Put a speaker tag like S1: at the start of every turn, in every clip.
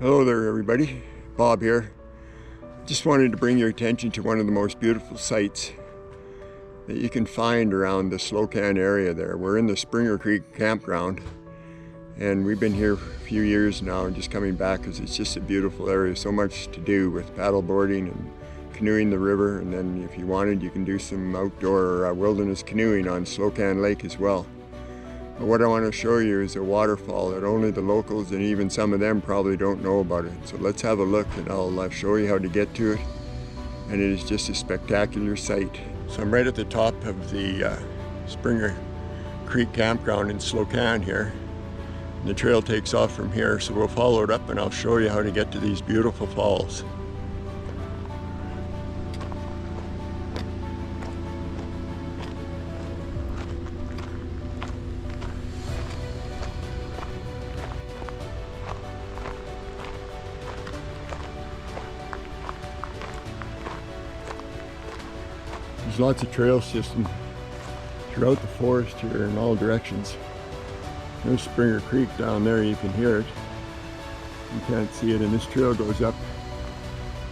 S1: Hello there everybody, Bob here. Just wanted to bring your attention to one of the most beautiful sights that you can find around the Slocan area there. We're in the Springer Creek campground and we've been here for a few years now and just coming back because it's just a beautiful area. So much to do with paddle boarding and canoeing the river, and then if you wanted you can do some outdoor wilderness canoeing on Slocan Lake as well. But what I want to show you is a waterfall that only the locals and even some of them probably don't know about it. So let's have a look and I'll show you how to get to it. And it is just a spectacular sight. So I'm right at the top of the Springer Creek campground in Slocan here. And the trail takes off from here, so we'll follow it up and I'll show you how to get to these beautiful falls. There's lots of trail system throughout the forest here in all directions. There's Springer Creek down there, you can hear it. You can't see it, and this trail goes up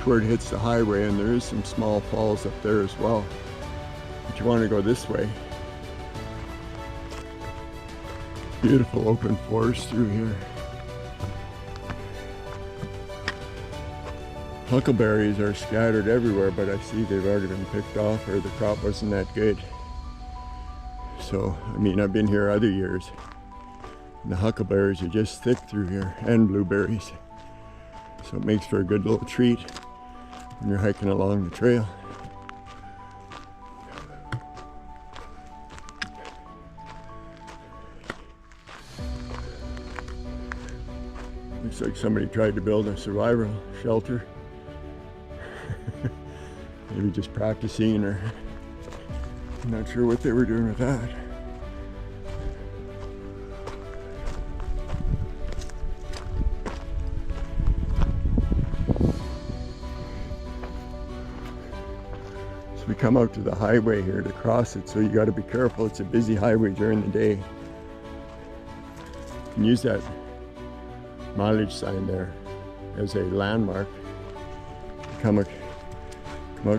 S1: toward it hits the highway, and there is some small falls up there as well. But you want to go this way. Beautiful open forest through here. Huckleberries are scattered everywhere, but I see they've already been picked off or the crop wasn't that good. So, I mean, I've been here other years. And the huckleberries are just thick through here, and blueberries. So it makes for a good little treat when you're hiking along the trail. Looks like somebody tried to build a survival shelter. Maybe just practicing, or I'm not sure what they were doing with that. So we come out to the highway here to cross it, so you got to be careful. It's a busy highway during the day. You can use that mileage sign there as a landmark. Come out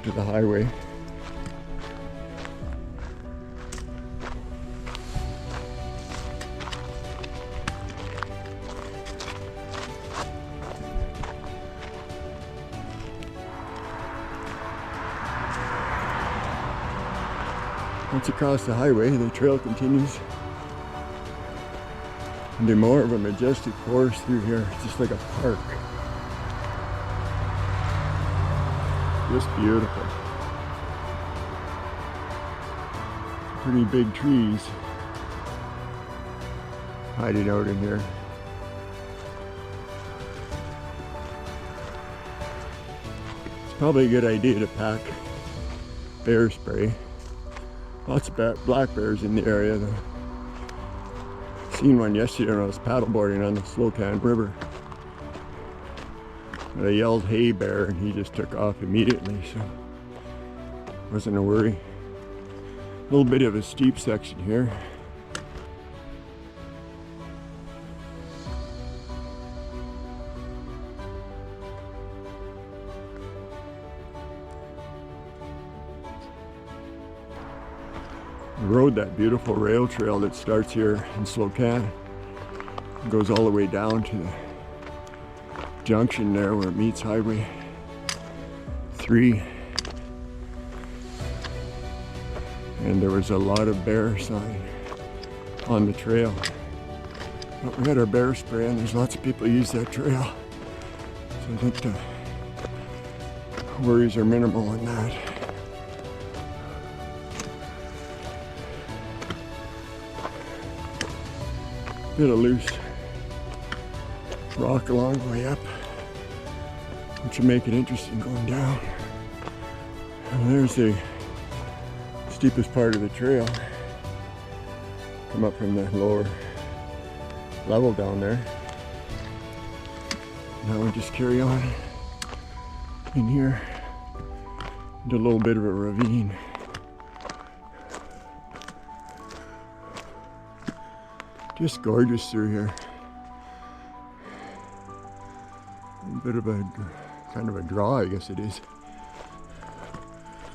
S1: to the highway. Once you cross the highway, the trail continues into more of a majestic forest through here. It's just like a park. Just beautiful. Pretty big trees hiding out in here. It's probably a good idea to pack bear spray. Lots of black bears in the area though. Seen one yesterday when I was paddleboarding on the Slocan River. I yelled, "Hey bear," and he just took off immediately, so wasn't a worry. A little bit of a steep section here. We rode that beautiful rail trail that starts here in Slocan. It goes all the way down to the junction there where it meets Highway 3. And there was a lot of bear sign on the trail. But we had our bear spray, and there's lots of people who use that trail. So I think the worries are minimal on that. Bit of loose rock along the way up, which will make it interesting going down. And there's the steepest part of the trail. Come up from the lower level down there. Now we just carry on in here into a little bit of a ravine. Just gorgeous through here. bit of a kind of a draw, I guess it is.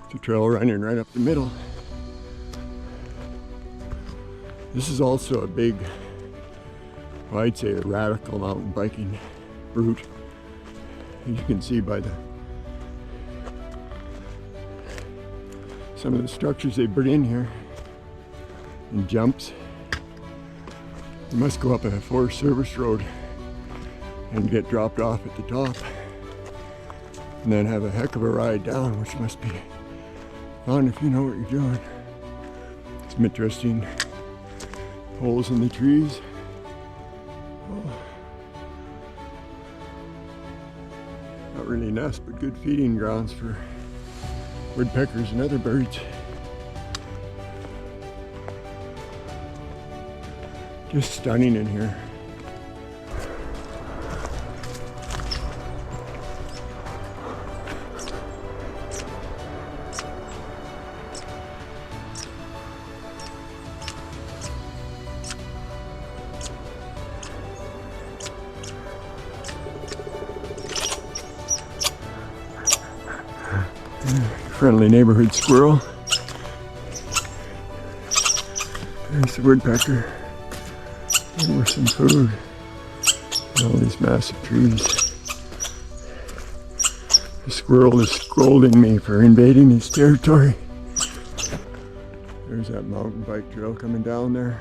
S1: It's a trail running right up the middle. This is also a big, well, I'd say a radical mountain biking route. As you can see by some of the structures they put in here and jumps. You must go up a Forest Service road and get dropped off at the top, and then have a heck of a ride down, which must be fun if you know what you're doing. Some interesting holes in the trees. Oh. Not really nests, but good feeding grounds for woodpeckers and other birds. Just stunning in here. Friendly neighborhood squirrel. There's the woodpecker. And with some food. And all these massive trees. The squirrel is scolding me for invading his territory. There's that mountain bike trail coming down there.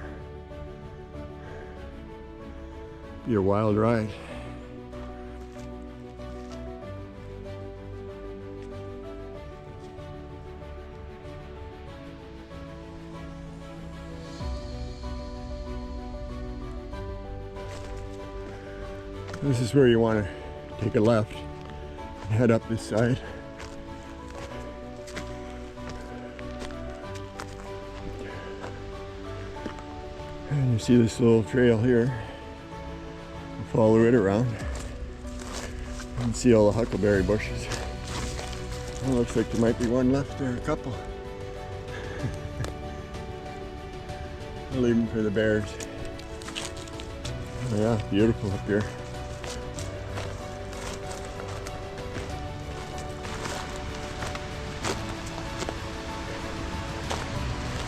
S1: Be a wild ride. This is where you want to take a left and head up this side. And you see this little trail here. Follow it around. You can see all the huckleberry bushes. Well, looks like there might be one left there, a couple. I'll leave them for the bears. Oh yeah, beautiful up here.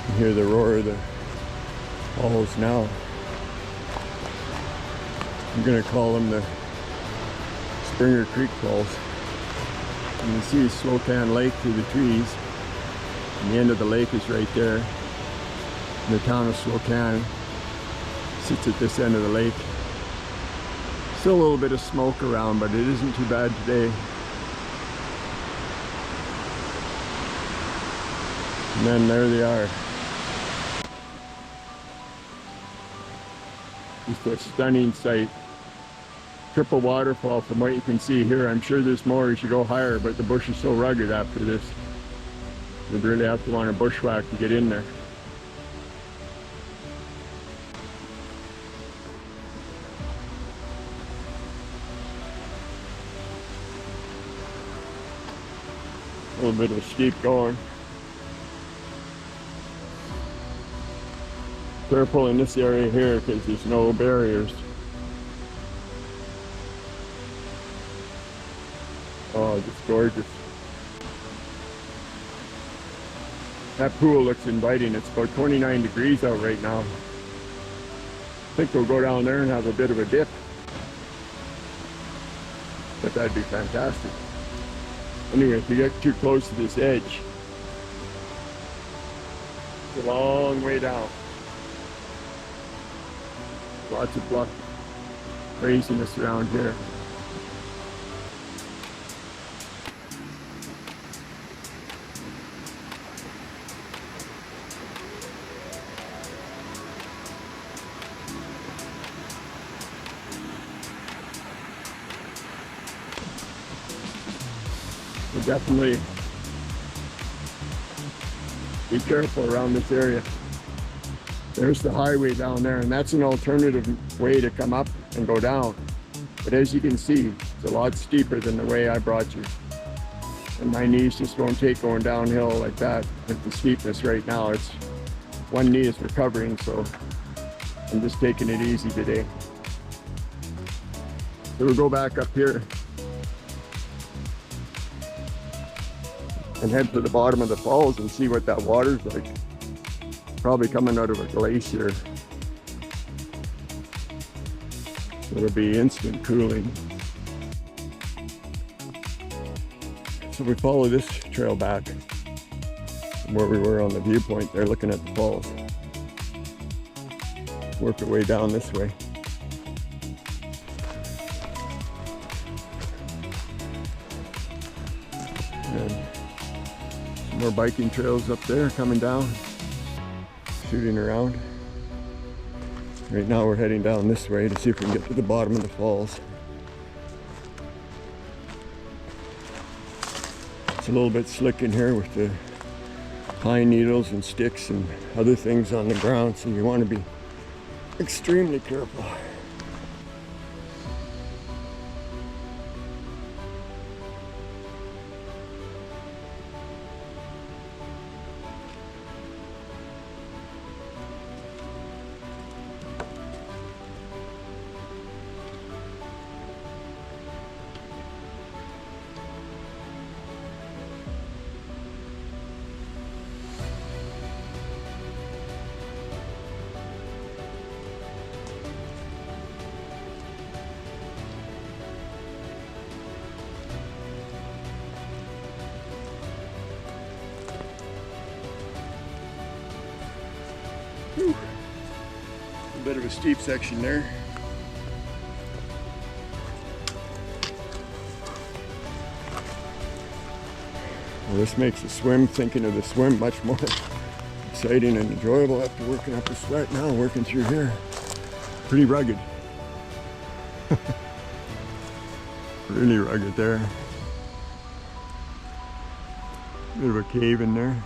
S1: You hear the roar of the falls now. I'm going to call them the Springer Creek Falls. You can see Slocan Lake through the trees. And the end of the lake is right there. And the town of Slocan sits at this end of the lake. Still a little bit of smoke around, but it isn't too bad today. And then there they are. Just a stunning sight. Triple waterfall from what you can see here. I'm sure there's more as you go higher, but the bush is so rugged after this. You'd really have to want a bushwhack to get in there. A little bit of steep going. Careful in this area here because there's no barriers. Oh, just gorgeous. That pool looks inviting. It's about 29 degrees out right now. I think we'll go down there and have a bit of a dip. But that'd be fantastic. Anyway, if you get too close to this edge, it's a long way down. Lots of bluff craziness around here. So definitely be careful around this area. There's the highway down there, and that's an alternative way to come up and go down. But as you can see, it's a lot steeper than the way I brought you. And my knees just won't take going downhill like that with the steepness right now. It's one knee is recovering, so I'm just taking it easy today. So we'll go back up here and head to the bottom of the falls and see what that water's like. Probably coming out of a glacier. It'll be instant cooling. So we follow this trail back from where we were on the viewpoint there looking at the falls. Work our way down this way. And some more biking trails up there coming down, shooting around. Right now we're heading down this way to see if we can get to the bottom of the falls. It's a little bit slick in here with the pine needles and sticks and other things on the ground, so you want to be extremely careful. Whew. A bit of a steep section there. Well, this makes the swim, thinking of the swim, much more exciting and enjoyable after working up a sweat now, working through here. Pretty rugged. Really rugged there. Bit of a cave in there.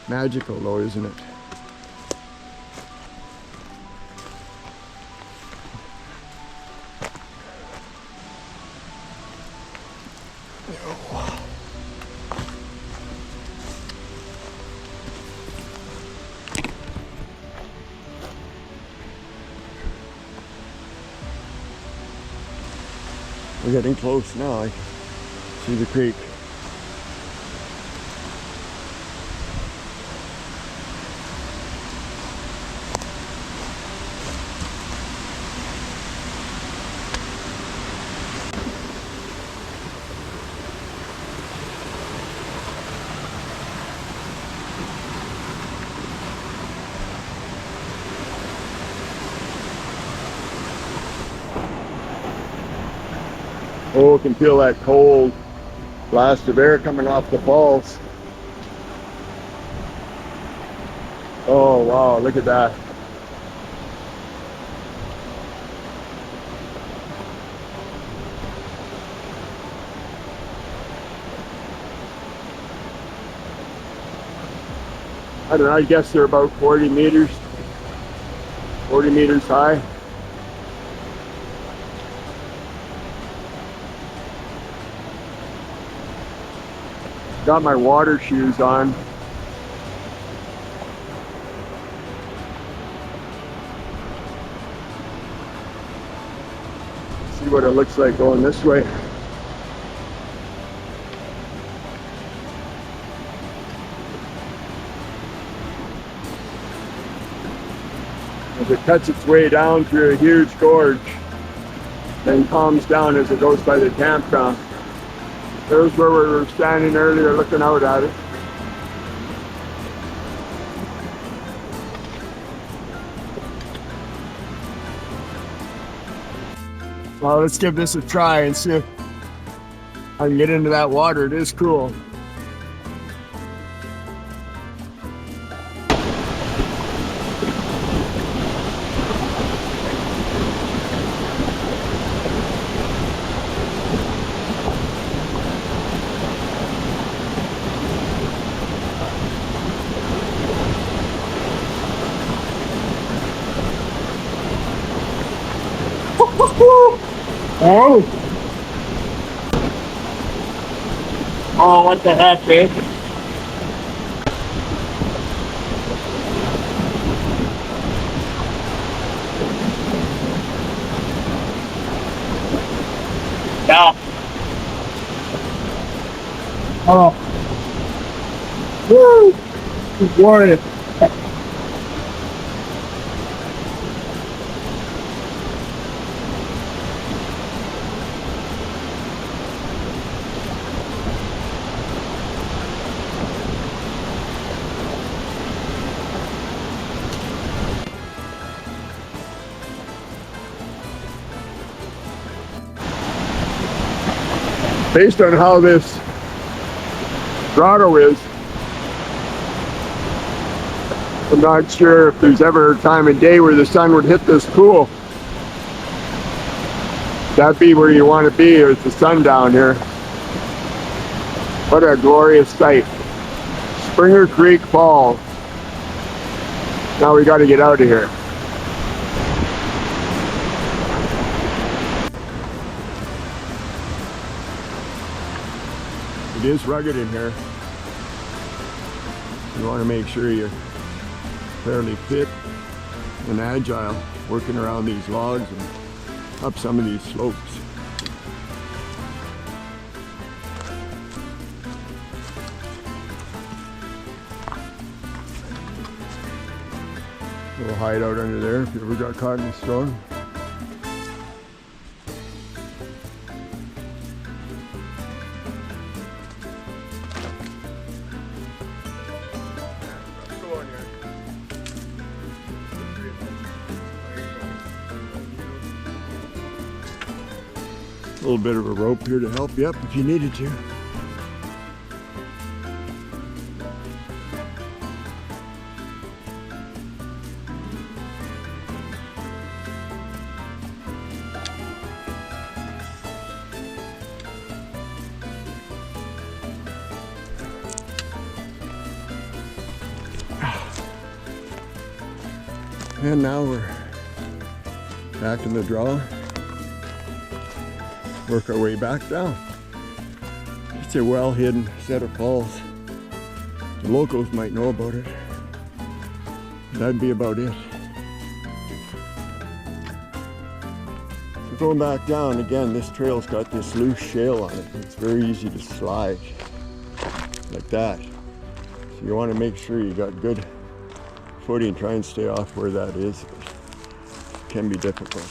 S1: Magical though, isn't it? We're getting close now. I can see the creek. Oh, can feel that cold blast of air coming off the falls. Oh wow, look at that. I don't know, I guess they're about 40 meters high. Got my water shoes on. See what it looks like going this way. As it cuts its way down through a huge gorge, then calms down as it goes by the campground. There's where we were standing earlier looking out at it. Well, let's give this a try and see if I can get into that water. It is cool. Oh! Oh, what the heck, dude? Oh, woo! Good morning. Based on how this grotto is, I'm not sure if there's ever a time of day where the sun would hit this pool. That'd be where you want to be, is the sun down here. What a glorious sight. Springer Creek Falls. Now we got to get out of here. It is rugged in here. You want to make sure you're fairly fit and agile working around these logs and up some of these slopes. A little hideout under there if you ever got caught in a storm. A little bit of a rope here to help you up if you needed to. And now we're back in the draw. Work our way back down. It's a well-hidden set of falls. The locals might know about it. That'd be about it. So going back down again, this trail's got this loose shale on it. It's very easy to slide like that. So you want to make sure you got good footing. Try and stay off where that is. It can be difficult.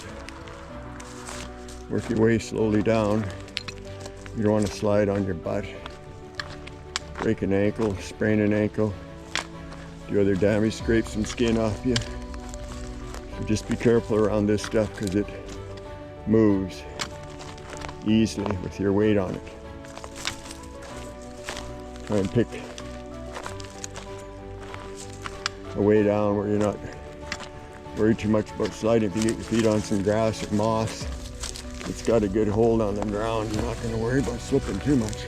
S1: Work your way slowly down. You don't want to slide on your butt. Break an ankle, sprain an ankle, do other damage, scrape some skin off you. So just be careful around this stuff because it moves easily with your weight on it. Try and pick a way down where you're not worried too much about sliding. If you get your feet on some grass or moss, it's got a good hold on the ground. You're not going to worry about slipping too much.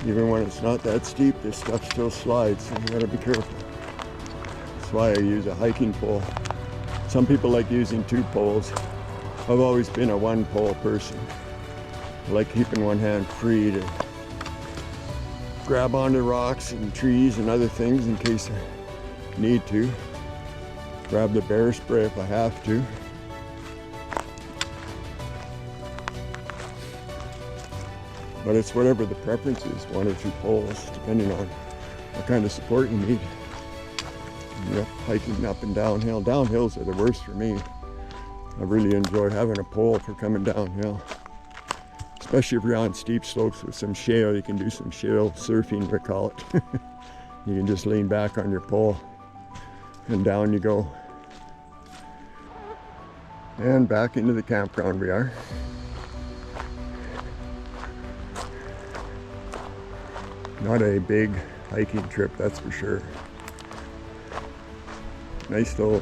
S1: Even when it's not that steep, this stuff still slides, so you got to be careful. That's why I use a hiking pole. Some people like using 2 poles. I've always been a 1 pole person. I like keeping one hand free to grab onto rocks and trees and other things in case I need to. Grab the bear spray if I have to. But it's whatever the preference is, 1 or 2 poles, depending on what kind of support you need. You're hiking up and downhill. Downhills are the worst for me. I really enjoy having a pole for coming downhill. Especially if you're on steep slopes with some shale, you can do some shale surfing, we call it. You can just lean back on your pole and down you go. And back into the campground we are. Not a big hiking trip, that's for sure. Nice little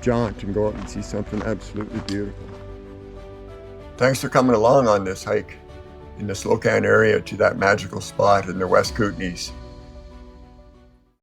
S1: jaunt and go out and see something absolutely beautiful. Thanks for coming along on this hike in the Slocan area to that magical spot in the West Kootenays.